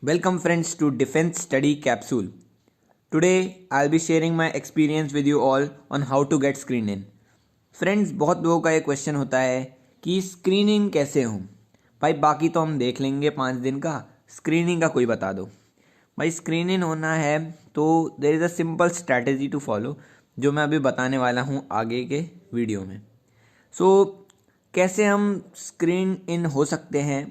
Welcome friends to Defense Study Capsule. Today I'll be sharing my experience with you all on how to get screened in. Friends, बहुत लोगों का ये question होता है कि screening कैसे हो भाई। बाकी तो हम देख लेंगे 5 दिन का, स्क्रीनिंग का कोई बता दो भाई। स्क्रीनिंग होना है तो there is a simple strategy to follow जो मैं अभी बताने वाला हूँ आगे के वीडियो में। कैसे हम स्क्रीन इन हो सकते हैं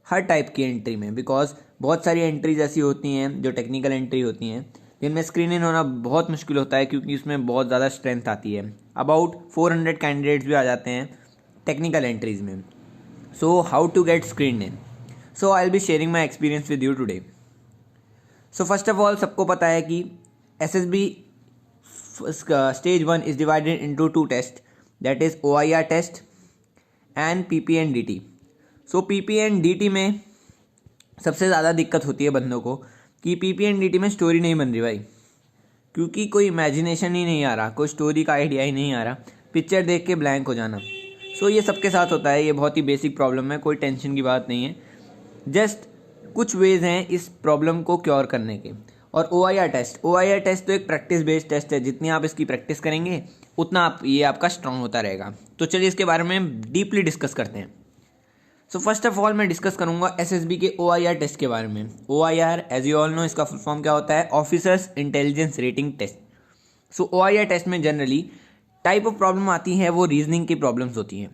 हर टाइप की एंट्री में, बिकॉज बहुत सारी एंट्रीज ऐसी होती हैं जो टेक्निकल एंट्री होती हैं जिनमें स्क्रीन इन होना बहुत मुश्किल होता है क्योंकि उसमें बहुत ज़्यादा स्ट्रेंथ आती है। अबाउट 400 कैंडिडेट्स भी आ जाते हैं टेक्निकल एंट्रीज में। So how to get screen in, so I will be sharing my experience with you today. So first of all सबको पता है कि SSB stage 1 is divided into 2 test, that is OIR test and PP and DT। So PP and DT में सबसे ज़्यादा दिक्कत होती है बंदों को कि PP and DT में स्टोरी नहीं बन रही भाई, क्योंकि कोई इमेजिनेशन ही नहीं आ रहा, कोई स्टोरी का आइडिया ही नहीं आ रहा, पिक्चर देख के ब्लैंक हो जाना। सो ये सबके साथ होता है, ये बहुत ही बेसिक प्रॉब्लम है, कोई टेंशन की बात नहीं है। जस्ट कुछ वेज हैं इस प्रॉब्लम को क्योर करने के। और OIR टेस्ट तो एक प्रैक्टिस बेस्ड टेस्ट है, जितनी आप इसकी प्रैक्टिस करेंगे उतना ये आपका स्ट्रांग होता रहेगा। तो चलिए इसके बारे में डीपली डिस्कस करते हैं। सो फर्स्ट ऑफ ऑल मैं डिस्कस करूंगा SSB के OIR टेस्ट के बारे में। OIR as you all know इसका फुल फॉर्म क्या होता है, officers intelligence rating test. So OIR test में जनरली टाइप ऑफ प्रॉब्लम आती है वो रीजनिंग की प्रॉब्लम्स होती हैं।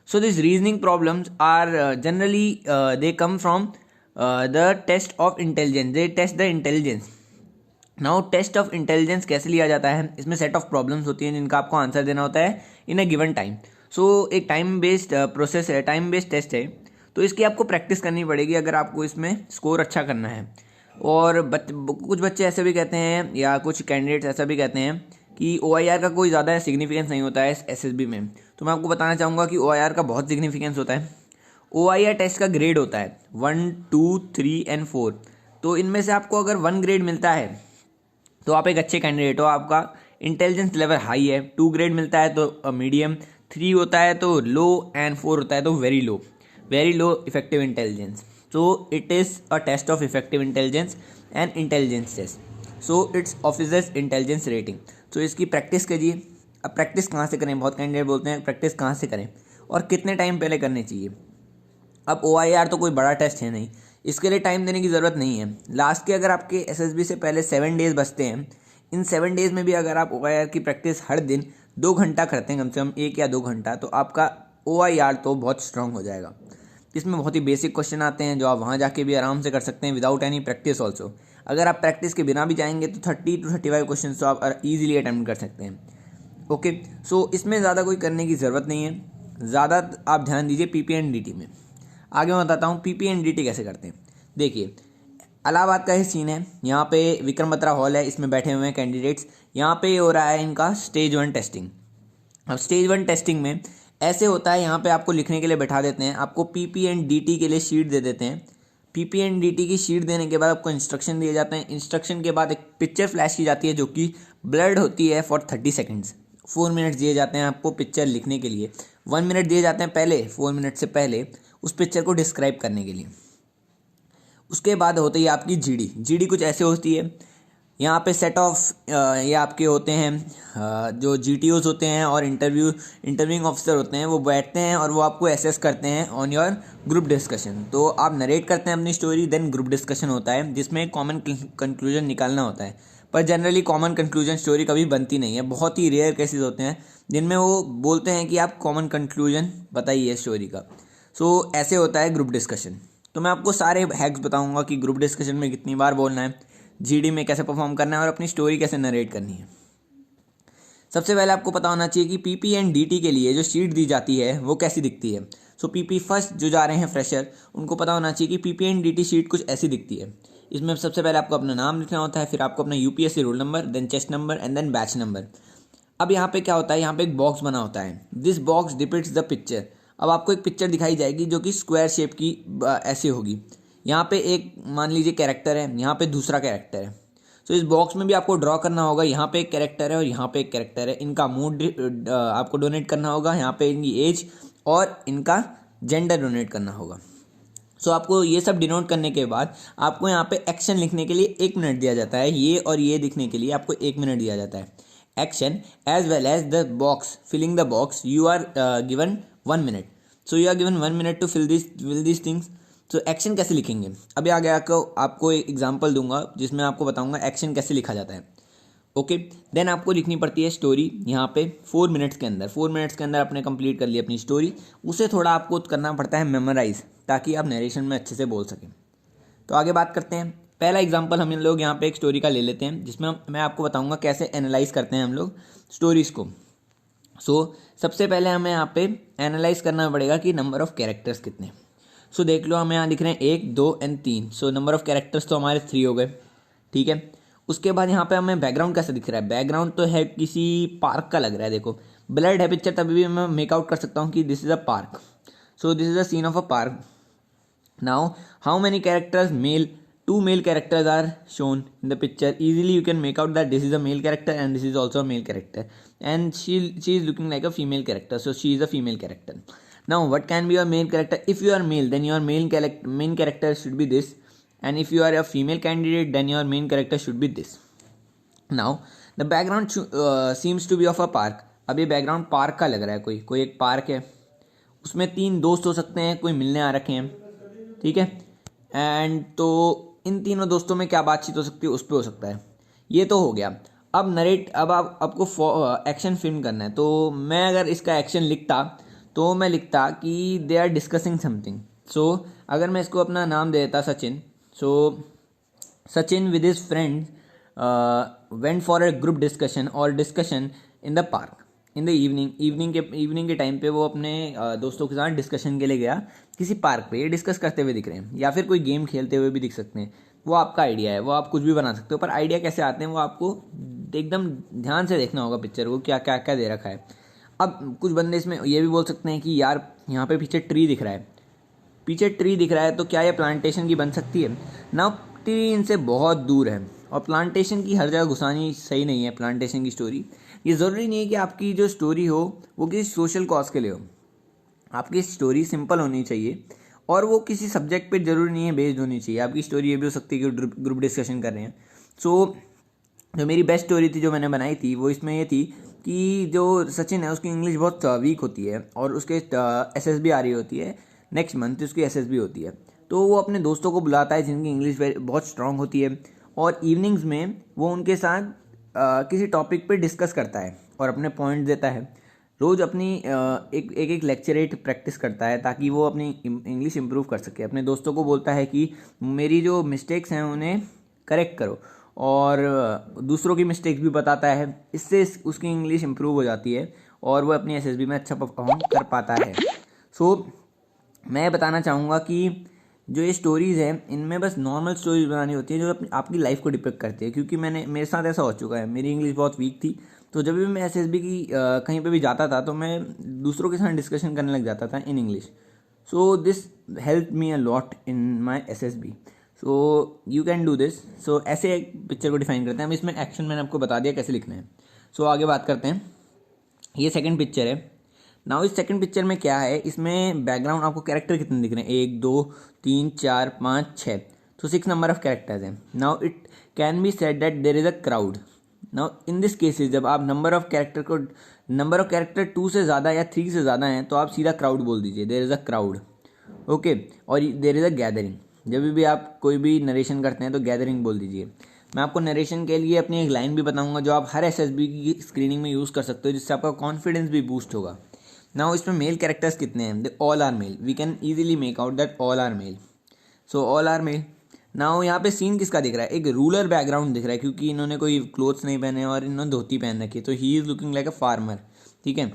So this reasoning problems are generally they come from the test of intelligence, they test the intelligence. Now test of intelligence कैसे लिया जाता है, इसमें सेट ऑफ प्रॉब्लम्स होती हैं जिनका आपको आंसर देना होता है इन अ गिवन टाइम। सो एक टाइम बेस्ड प्रोसेस है, टाइम बेस्ड टेस्ट है, तो इसकी आपको प्रैक्टिस करनी पड़ेगी अगर आपको इसमें स्कोर अच्छा करना है। और कुछ बच्चे ऐसे भी कहते हैं या कुछ कैंडिडेट्स ऐसा भी कहते हैं कि OIR का कोई ज़्यादा सिग्निफिकेंस नहीं होता है SSB में। तो मैं आपको बताना चाहूँगा कि OIR का बहुत सिग्निफिकेंस होता है। OIR टेस्ट का ग्रेड होता है 1, 2, 3 and 4। तो इनमें से आपको अगर 1 ग्रेड मिलता है तो आप एक अच्छे कैंडिडेट हो, आपका इंटेलिजेंस लेवल हाई है। 2 ग्रेड मिलता है तो मीडियम, 3 होता है तो लो एंड 4 होता है तो very low effective intelligence. So it is a test of effective intelligence and intelligence test. So it's officers intelligence rating. तो इसकी प्रैक्टिस कीजिए। अब प्रैक्टिस कहाँ से करें, बहुत कैंडिडेट बोलते हैं प्रैक्टिस कहाँ से करें और कितने टाइम पहले करनी चाहिए। अब OIR तो कोई बड़ा टेस्ट है नहीं, इसके लिए टाइम देने की ज़रूरत नहीं है। लास्ट के अगर आपके SSB से पहले 7 डेज़ बचते हैं, इन 7 डेज़ में भी अगर आप OIR की प्रैक्टिस हर दिन 2 घंटा करते हैं, कम से कम 1 या 2 घंटा, तो आपका OIR तो बहुत स्ट्रांग हो जाएगा। इसमें बहुत ही बेसिक क्वेश्चन आते हैं जो आप वहाँ जाके भी आराम से कर सकते हैं विदाउट एनी प्रैक्टिस ऑल्सो। अगर आप प्रैक्टिस के बिना भी जाएंगे तो 30 to 35 क्वेश्चन तो आप ईजिली अटेम्प्ट कर सकते हैं। ओके, सो इसमें ज़्यादा कोई करने की ज़रूरत नहीं है, ज़्यादा आप ध्यान दीजिए PP and DT में। आगे मैं बताता हूँ PP and DT कैसे करते हैं। देखिए, इलाहाबाद का ही सीन है, यहाँ पे विक्रम बत्रा हॉल है, इसमें बैठे हुए हैं कैंडिडेट्स। यहाँ पे हो रहा है इनका स्टेज 1 टेस्टिंग। अब स्टेज 1 टेस्टिंग में ऐसे होता है, यहाँ पे आपको लिखने के लिए बैठा देते हैं, आपको PP and DT के लिए शीट दे देते हैं। PP and DT की शीट देने के बाद आपको इंस्ट्रक्शन दिए जाते हैं। इंस्ट्रक्शन के बाद एक पिक्चर फ्लैश की जाती है जो कि ब्लर्ड होती है फॉर 30 सेकेंड्स। 4 मिनट्स दिए जाते हैं आपको पिक्चर लिखने के लिए, 1 मिनट दिए जाते हैं पहले, 4 मिनट से पहले उस पिक्चर को डिस्क्राइब करने के लिए। उसके बाद होती है आपकी GD कुछ ऐसे होती है, यहाँ पे सेट ऑफ ये आपके होते हैं जो GTOs होते हैं और इंटरव्यूइंग ऑफिसर होते हैं, वो बैठते हैं और वो आपको एसेस करते हैं ऑन योर ग्रुप डिस्कशन। तो आप नरेट करते हैं अपनी स्टोरी, देन ग्रुप डिस्कशन होता है जिसमें कॉमन कंक्लूजन निकालना होता है। पर जनरली कॉमन कंक्लूजन स्टोरी कभी बनती नहीं है, बहुत ही रेयर केसेस होते हैं जिनमें वो बोलते हैं कि आप कॉमन कंक्लूजन बताइए स्टोरी का। सो ऐसे होता है ग्रुप डिस्कशन। तो मैं आपको सारे हैक्स बताऊंगा कि ग्रुप डिस्कशन में कितनी बार बोलना है, GD में कैसे परफॉर्म करना है और अपनी स्टोरी कैसे नरेट करनी है। सबसे पहले आपको पता होना चाहिए कि PP and DT के लिए जो शीट दी जाती है वो कैसी दिखती है। सो PP फर्स्ट जो जा रहे हैं फ्रेशर, उनको पता होना चाहिए कि PP and DT शीट कुछ ऐसी दिखती है। इसमें सबसे पहले आपको अपना नाम लिखना होता है, फिर आपको अपना UPSC roll number, then chest number and then batch number. अब यहाँ पे क्या होता है, यहाँ पे एक बॉक्स बना होता है, this box depicts the picture. अब आपको एक पिक्चर दिखाई जाएगी जो कि स्क्वायर शेप की ऐसी होगी। यहाँ पे एक मान लीजिए कैरेक्टर है, यहाँ पे दूसरा कैरेक्टर है। सो इस बॉक्स में भी आपको ड्रॉ करना होगा, यहाँ पे एक कैरेक्टर है और यहाँ पे एक कैरेक्टर है, इनका मूड आपको डोनेट करना होगा, यहाँ पे इनकी एज और इनका जेंडर डोनेट करना होगा। सो आपको ये सब डिनोट करने के बाद आपको यहाँ पे एक्शन लिखने के लिए 1 मिनट दिया जाता है, ये और ये लिखने के लिए आपको 1 मिनट दिया जाता है। Action as well as the box, filling the box, you are given 1 minute. So you are given 1 minute to fill this things. So action कैसे लिखेंगे, अभी आगे आपको एक एग्जाम्पल दूंगा जिसमें आपको बताऊंगा एक्शन कैसे लिखा जाता है। ओके, देन आपको लिखनी पड़ती है स्टोरी यहाँ पे 4 मिनट्स के अंदर। 4 मिनट्स के अंदर आपने कंप्लीट कर ली अपनी स्टोरी, उसे थोड़ा आपको करना पड़ता है मेमोराइज, ताकि आप नरेशन में अच्छे से बोल सकें। तो आगे बात करते हैं। पहला एग्जांपल हम लोग यहाँ पे एक स्टोरी का ले लेते हैं, जिसमें मैं आपको बताऊंगा कैसे एनालाइज करते हैं हम लोग स्टोरीज को। सबसे पहले हमें यहाँ पे एनालाइज करना पड़ेगा कि नंबर ऑफ कैरेक्टर्स कितने। देख लो, हम यहाँ लिख रहे हैं 1, 2 एंड 3। नंबर ऑफ कैरेक्टर्स तो हमारे 3 हो गए, ठीक है। उसके बाद यहाँ पे हमें बैकग्राउंड कैसे दिख रहा है, बैकग्राउंड तो है किसी पार्क का लग रहा है। देखो ब्लर्ड है पिक्चर, तभी भी मैं मेकआउट कर सकता हूँ कि this is a park. This is a scene of a park. Now how many characters, male, 2 male characters are shown in the picture. Easily you can make out that this is a male character and this is also a male character, and she is looking like a female character, so she is a female character. Now what can be your main character? If you are male, then your main character should be this, and if you are a female candidate, then your main character should be this. Now the background seems to be of a park. अब ये background park का लग रहा है, कोई एक park है, उसमें 3 दोस्त हो सकते हैं, कोई मिलने आ रखे हैं, ठीक है। एंड तो इन तीनों दोस्तों में क्या बातचीत हो सकती है, उस पर हो सकता है। ये तो हो गया। अब आपको एक्शन फिल्म करना है, तो मैं अगर इसका एक्शन लिखता तो मैं लिखता कि दे आर डिस्कसिंग समथिंग। अगर मैं इसको अपना नाम दे देता Sachin, Sachin with his friend went for a group discussion और discussion in the park in the evening के टाइम पे वो अपने दोस्तों के साथ डिस्कशन के लिए गया किसी पार्क पे। ये डिस्कस करते हुए दिख रहे हैं, या फिर कोई गेम खेलते हुए भी दिख सकते हैं। वो आपका आइडिया है, वो आप कुछ भी बना सकते हो, पर आइडिया कैसे आते हैं वो आपको एकदम ध्यान से देखना होगा पिक्चर को, क्या क्या क्या दे रखा है। अब कुछ बंदे इसमें ये भी बोल सकते हैं कि यार यहाँ पे पीछे ट्री दिख रहा है, तो क्या ये प्लांटेशन की बन सकती है ना। ट्री इनसे बहुत दूर है, और प्लांटेशन की हर जगह घुसानी सही नहीं है। प्लांटेशन की स्टोरी, ये ज़रूरी नहीं है कि आपकी जो स्टोरी हो वो किसी सोशल कॉज के लिए हो। आपकी स्टोरी सिंपल होनी चाहिए, और वो किसी सब्जेक्ट पे जरूरी नहीं है बेस्ड होनी चाहिए। आपकी स्टोरी ये भी हो सकती है कि ग्रुप डिस्कशन कर रहे हैं। जो मेरी बेस्ट स्टोरी थी जो मैंने बनाई थी, वो इसमें ये थी कि जो सचिन है उसकी इंग्लिश बहुत वीक होती है, और उसके SSB आ रही होती है नेक्स्ट मंथ, उसकी SSB होती है। तो वो अपने दोस्तों को बुलाता है जिनकी इंग्लिश बहुत स्ट्रांग होती है, और इवनिंग्स में वो उनके साथ किसी टॉपिक पे डिस्कस करता है और अपने पॉइंट देता है। रोज़ अपनी एक लेक्चरेट प्रैक्टिस करता है ताकि वो अपनी इंग्लिश इंप्रूव कर सके। अपने दोस्तों को बोलता है कि मेरी जो मिस्टेक्स हैं उन्हें करेक्ट करो, और दूसरों की मिस्टेक्स भी बताता है। इससे उसकी इंग्लिश इंप्रूव हो जाती है और वो अपनी SSB में अच्छा परफॉर्म कर पाता है। मैं बताना चाहूँगा कि जो ये स्टोरीज़ हैं इनमें बस नॉर्मल स्टोरीज बनानी होती है जो आपकी लाइफ को डिपिक्ट करती है। क्योंकि मेरे साथ ऐसा हो चुका है, मेरी इंग्लिश बहुत वीक थी, तो जब भी मैं SSB की कहीं पे भी जाता था तो मैं दूसरों के साथ डिस्कशन करने लग जाता था in English. This help me a lot in my SSB। You can do this. ऐसे एक पिक्चर को डिफाइन करते हैं। अब इसमें एक्शन मैंने आपको बता दिया कैसे लिखना है। आगे बात करते हैं। ये सेकेंड पिक्चर है। नाउ इस सेकंड पिक्चर में क्या है, इसमें बैकग्राउंड आपको कैरेक्टर कितने दिख रहे हैं, 1 2 3 4 5 6, तो 6 नंबर ऑफ कैरेक्टर्स हैं। Now it can be said that there is a crowd. Now in this cases जब आप नंबर ऑफ कैरेक्टर 2 से ज़्यादा या 3 से ज़्यादा हैं तो आप सीधा क्राउड बोल दीजिए, there is a crowd. Okay, और देयर इज अ गैदरिंग। जब भी आप कोई भी नरेशन करते हैं तो गैदरिंग बोल दीजिए। मैं आपको नरेशन के लिए अपनी एक लाइन भी बताऊंगा जो आप हर SSB की स्क्रीनिंग में यूज़ कर सकते हो, जिससे आपका कॉन्फिडेंस भी बूस्ट होगा। नाउ इसमें मेल कैरेक्टर्स कितने हैं, they all are male. We can easily make out that all are male. All are male. Now यहाँ पे सीन किसका दिख रहा है, एक रूरल बैकग्राउंड दिख रहा है क्योंकि इन्होंने कोई क्लोथ्स नहीं पहने और इन्होंने धोती पहन रखी है, तो he is looking like a farmer, ठीक है।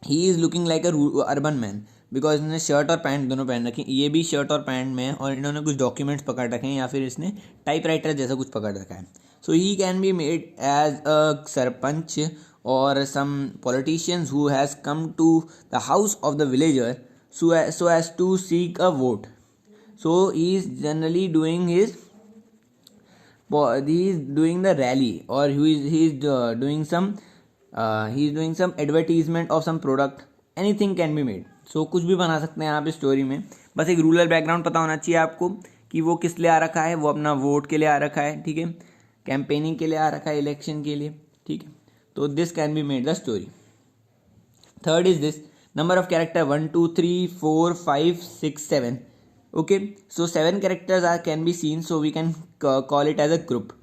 He is looking like a urban man because इन्होंने शर्ट और पैंट दोनों पहन रखी। ये भी शर्ट और पैंट में है, और इन्होंने कुछ डॉक्यूमेंट्स पकड़ रखे हैं या फिर इसने टाइपराइटर जैसा कुछ पकड़ रखा है। He can be made as a sarpanch or some politicians who has come to the house of the villager so as to seek a vote. He is generally doing the rally, or he is doing some advertisement of some product. Anything can be made. कुछ भी बना सकते हैं आप इस story में, बस एक रूरल बैकग्राउंड पता होना चाहिए आपको कि वो किस लिए आ रखा है, वो अपना वोट के लिए आ रखा है, ठीक है, कैंपेनिंग के लिए आ रखा है, इलेक्शन के लिए, ठीक है। तो this can be made the story. Third is this number of character 1 2 3 4 5 6 7. Okay, so 7 characters can be seen, so we can call it as a group.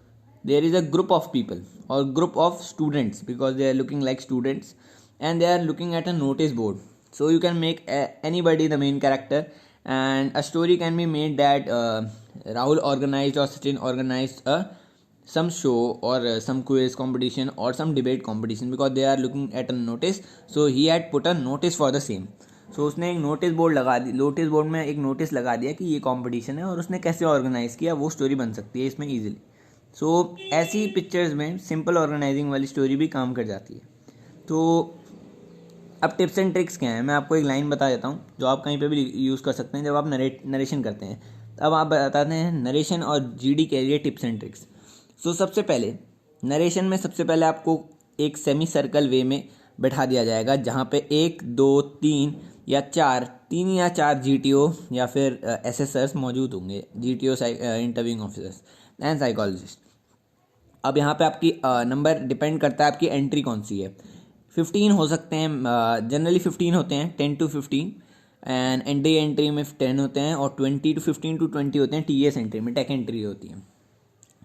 There is a group of people or group of students because they are looking like students and they are looking at a notice board. So you can make anybody the main character, and a story can be made that Rahul organized or Sachin organized some show or some quiz competition or some debate competition because they are looking at a notice, so he had put a notice for the same. So उसने एक notice board लगा दी, notice board में एक notice लगा दिया कि ये competition है और उसने कैसे ऑर्गेनाइज किया, वो स्टोरी बन सकती है इसमें इजीली। सो ऐसी पिक्चर्स में सिंपल ऑर्गेनाइजिंग वाली स्टोरी भी काम कर जाती है। तो अब टिप्स एंड ट्रिक्स क्या हैं, मैं आपको एक लाइन बता देता हूँ जो आप कहीं पे भी यूज़ कर सकते हैं जब आप नरेशन करते हैं। अब आप बताते हैं नरेशन और जीडी के लिए टिप्स एंड ट्रिक्स। सो सबसे पहले नरेशन में सबसे पहले आपको एक सेमी सर्कल वे में बैठा दिया जाएगा जहाँ पे 1 2 3 या 4 जीटीओ या फिर एसएसआर्स मौजूद होंगे, GTO interviewing officers and psychologist. अब यहाँ पे आपकी नंबर डिपेंड करता है आपकी एंट्री कौन सी है। 15 हो सकते हैं, जनरली 15 होते हैं, 10 to 15 एंड एंट्री में 10 होते हैं और 20 to 15 to 20 होते हैं टीएस एंट्री में, टेक एंट्री होती है।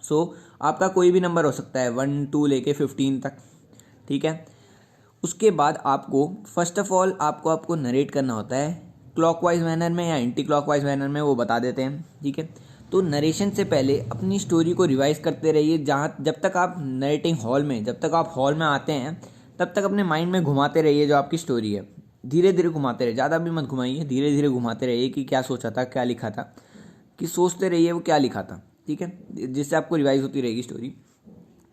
सो आपका कोई भी नंबर हो सकता है 1 2 लेके 15 तक, ठीक है। उसके बाद आपको फर्स्ट ऑफ ऑल आपको नरेट करना होता है क्लॉकवाइज मैनर में या एंटी क्लॉकवाइज मैनर में, वो बता देते हैं, ठीक है। तो नरेशन से पहले अपनी स्टोरी को रिवाइज करते रहिए, जब तक आप नरेटिंग हॉल में, जब तक आप हॉल में आते हैं तब तक अपने माइंड में घुमाते रहिए जो आपकी स्टोरी है, धीरे धीरे घुमाते रहिए, ज़्यादा भी मत घुमाइए, धीरे धीरे घुमाते रहिए कि क्या सोचा था, क्या लिखा था, कि सोचते रहिए वो क्या लिखा था, ठीक है, जिससे आपको रिवाइज होती रहेगी स्टोरी।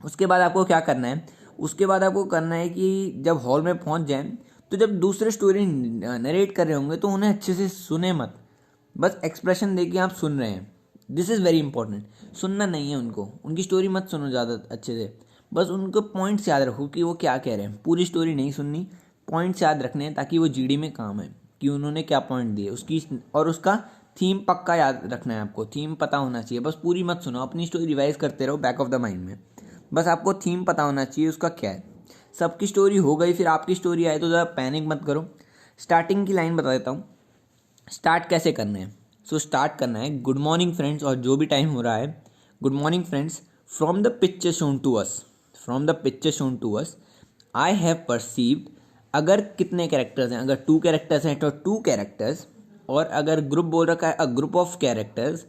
उसके बाद आपको क्या करना है, उसके बाद आपको करना है कि जब हॉल में पहुंच जाएं तो जब दूसरे स्टोरी नरेट कर रहे होंगे तो उन्हें अच्छे से सुने मत, बस एक्सप्रेशन देके आप सुन रहे हैं। दिस इज़ वेरी इंपॉर्टेंट, सुनना नहीं है उनको, उनकी स्टोरी मत सुनो ज़्यादा अच्छे से, बस उनको पॉइंट्स याद रखो कि वो क्या कह रहे हैं, पूरी स्टोरी नहीं सुननी, पॉइंट्स याद रखने हैं ताकि वो जीडी में काम है कि उन्होंने क्या पॉइंट दिए उसकी, और उसका थीम पक्का याद रखना है आपको, थीम पता होना चाहिए, बस पूरी मत सुनो, अपनी स्टोरी रिवाइज करते रहो बैक ऑफ द माइंड में, बस आपको थीम पता होना चाहिए उसका क्या है। सबकी स्टोरी हो गई, फिर आपकी स्टोरी आए तो ज़रा पैनिक मत करो। स्टार्टिंग की लाइन बता देता हूँ, स्टार्ट कैसे करना है। सो स्टार्ट करना है गुड मॉर्निंग फ्रेंड्स, और जो भी टाइम हो रहा है, good morning friends, from the picture shown to us, from the picture shown to us I have perceived. अगर कितने कैरेक्टर्स हैं, अगर 2 कैरेक्टर्स हैं तो 2 कैरेक्टर्स, और अगर ग्रुप बोल रखा है अ ग्रुप ऑफ कैरेक्टर्स,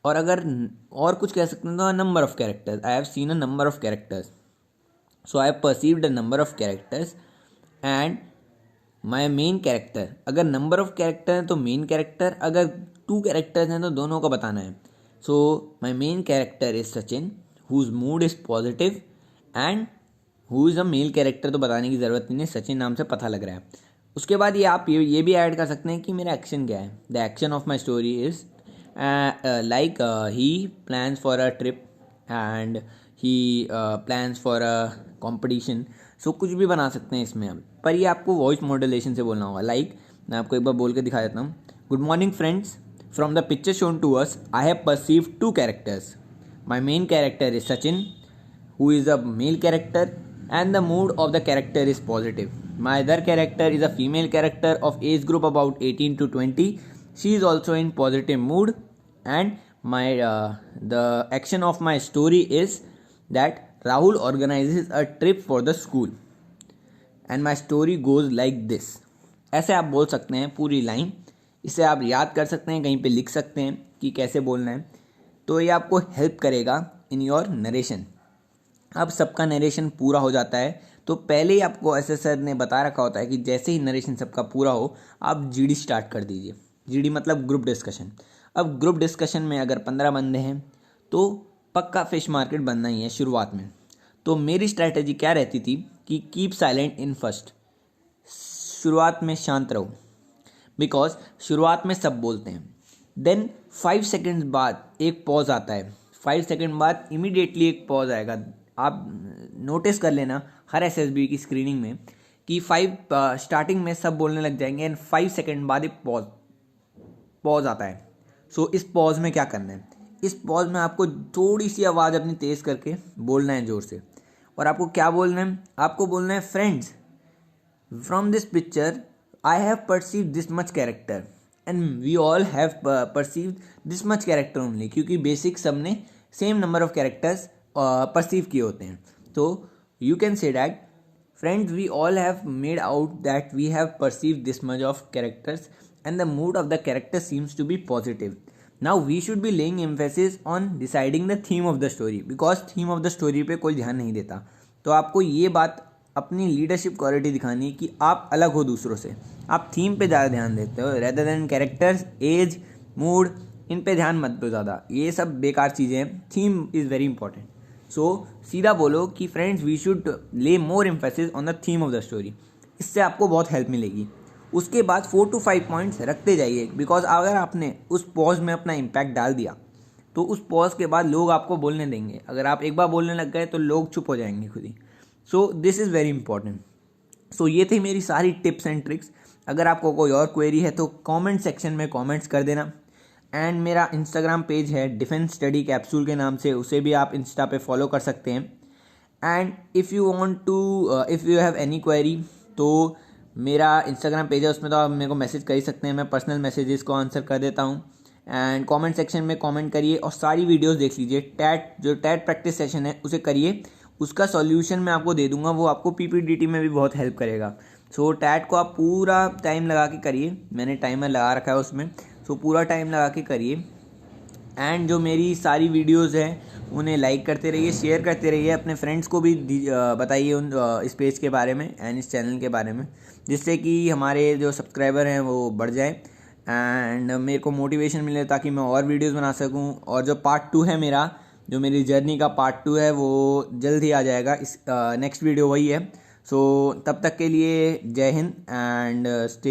और अगर और कुछ कह सकते हैं तो number of characters, I have seen a number of characters, so I have perceived a number of characters and my main character. अगर नंबर ऑफ कैरेक्टर हैं तो मेन कैरेक्टर, अगर 2 कैरेक्टर्स हैं तो दोनों का बताना है। So my main character is Sachin whose mood is positive and who is a male character, तो बताने की ज़रूरत नहीं है, सचिन नाम से पता लग रहा है। उसके बाद आप ये भी ऐड कर सकते हैं कि मेरा एक्शन क्या है। The action of my story is like he plans for a trip and he plans for a competition. So कुछ भी बना सकते हैं इसमें हम, पर ये आपको वॉइस मॉड्यूलेशन से बोलना होगा। लाइक मैं आपको एक बार बोल के दिखा देता हूँ, good morning friends, from the picture shown to us I have perceived 2 characters, my main character is Sachin who is a male character and the mood of the character is positive. My other character is a female character of age group about 18 to 20. She is also in positive mood and my the action of my story is that Rahul organizes a trip for the school and my story goes like this. ऐसे आप बोल सकते हैं पूरी line, इसे आप याद कर सकते हैं, कहीं पे लिख सकते हैं कि कैसे बोलना है, तो ये आपको हेल्प करेगा इन योर नरेशन। अब सबका नरेशन पूरा हो जाता है तो पहले ही आपको एसएसआर ने बता रखा होता है कि जैसे ही नरेशन सबका पूरा हो आप जीडी स्टार्ट कर दीजिए। जीडी मतलब ग्रुप डिस्कशन। अब ग्रुप डिस्कशन में अगर 15 बंदे हैं तो पक्का फिश मार्केट बनना ही है शुरुआत में। तो मेरी स्ट्रैटेजी क्या रहती थी कि कीप साइलेंट इन फर्स्ट, शुरुआत में शांत रहो, बिकॉज शुरुआत में सब बोलते हैं, देन 5 सेकेंड्स बाद एक पॉज आता है, 5 सेकेंड बाद इमीडिएटली एक पॉज आएगा। आप नोटिस कर लेना हर एसएसबी की स्क्रीनिंग में कि 5 स्टार्टिंग में सब बोलने लग जाएंगे एंड 5 सेकेंड बाद एक पॉज, पॉज आता है। सो इस पॉज में क्या करना है, इस पॉज में आपको थोड़ी सी आवाज़ अपनी तेज़ करके बोलना है ज़ोर से। और आपको क्या बोलना है, आपको बोलना है friends from this picture I have perceived this much character and we all have perceived this much character only, क्योंकि बेसिक सब ने same number of characters perceive किए होते हैं। तो you can say that friends we all have made out that we have perceived this much of characters and the mood of the character seems to be positive. Now we should be laying emphasis on deciding the theme of the story because theme of the story पे कोई ध्यान नहीं देता। तो आपको ये बात अपनी लीडरशिप क्वालिटी दिखानी कि आप अलग हो दूसरों से, आप थीम पे ज़्यादा ध्यान देते हो rather than characters, age, mood, इन पे ध्यान मत दो ज़्यादा, ये सब बेकार चीज़ें हैं। Theme is very important. So सीधा बोलो कि friends we should lay more emphasis on the theme of the story, इससे आपको बहुत हेल्प मिलेगी। उसके बाद 4 to 5 पॉइंट्स रखते जाइए, बिकॉज अगर आपने उस पॉज में अपना इम्पैक्ट डाल दिया तो उस पॉज के बाद लोग आपको बोलने देंगे। अगर आप एक बार बोलने लग गए तो लोग चुप हो जाएंगे खुद ही। So this is very important. So ये थी मेरी सारी टिप्स एंड ट्रिक्स। अगर आपको कोई और क्वेरी है तो कमेंट सेक्शन में कमेंट्स कर देना। एंड मेरा इंस्टाग्राम पेज है डिफेंस स्टडी कैप्सूल के नाम से, उसे भी आप इंस्टा पे फॉलो कर सकते हैं। And if you want to if you have any query तो मेरा इंस्टाग्राम पेज है, उसमें तो आप मेरे को मैसेज कर ही सकते हैं, मैं पर्सनल मैसेजेस को आंसर कर देता हूँ। एंड कमेंट सेक्शन में कमेंट करिए और सारी वीडियोस देख लीजिए। जो टैट प्रैक्टिस सेशन है उसे करिए, उसका सॉल्यूशन मैं आपको दे दूंगा, वो आपको पीपीडीटी में भी बहुत हेल्प करेगा। सो टैट को आप पूरा टाइम लगा के करिए, मैंने टाइमर लगा रखा है उसमें। सो पूरा टाइम लगा के करिए। एंड जो मेरी सारी वीडियोस हैं उन्हें लाइक करते रहिए, शेयर करते रहिए, अपने फ्रेंड्स को भी बताइए उन इस पेज के बारे में एंड इस चैनल के बारे में, जिससे कि हमारे जो सब्सक्राइबर हैं वो बढ़ जाए एंड मेरे को मोटिवेशन मिले ताकि मैं और वीडियोस बना सकूं। और जो पार्ट 2 है मेरा, जो मेरी जर्नी का पार्ट 2 है, वो जल्द ही आ जाएगा। इस नेक्स्ट वीडियो वही है। सो तब तक के लिए जय हिंद एंड स्टे